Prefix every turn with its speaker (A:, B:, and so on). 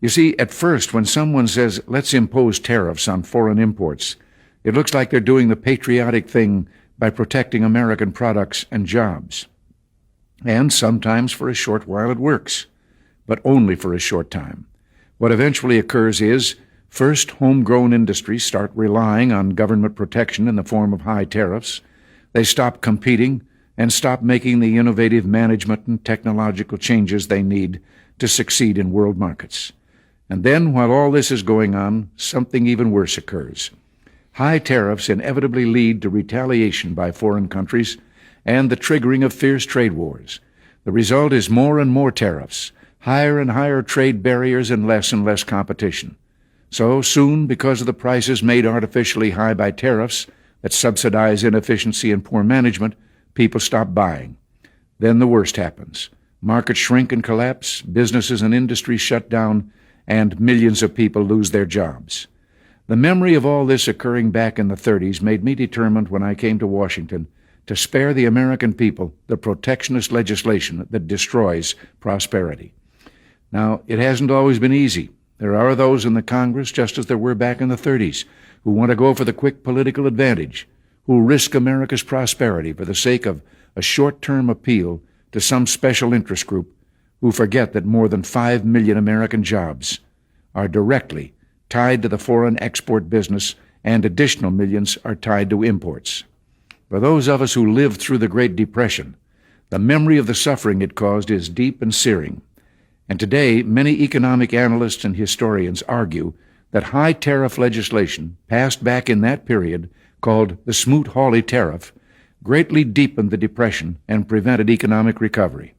A: You see, at first, when someone says, let's impose tariffs on foreign imports, it looks like they're doing the patriotic thing by protecting American products and jobs. And sometimes for a short while it works, but only for a short time. What eventually occurs is, first, homegrown industries start relying on government protection in the form of high tariffs. They stop competing and stop making the innovative management and technological changes they need to succeed in world markets. And then, while all this is going on, something even worse occurs. High tariffs inevitably lead to retaliation by foreign countries and the triggering of fierce trade wars. The result is more and more tariffs, higher and higher trade barriers, and less competition. So soon, because of the prices made artificially high by tariffs that subsidize inefficiency and poor management, people stop buying. Then the worst happens. Markets shrink and collapse, businesses and industries shut down, and millions of people lose their jobs. The memory of all this occurring back in the 30s made me determined when I came to Washington to spare the American people the protectionist legislation that destroys prosperity. Now, it hasn't always been easy. There are those in the Congress, just as there were back in the 30s, who want to go for the quick political advantage, who risk America's prosperity for the sake of a short-term appeal to some special interest group, who forget that more than 5 million American jobs are directly tied to the foreign export business, and additional millions are tied to imports. For those of us who lived through the Great Depression, the memory of the suffering it caused is deep and searing. And today, many economic analysts and historians argue that high tariff legislation passed back in that period, called the Smoot-Hawley Tariff, greatly deepened the Depression and prevented economic recovery.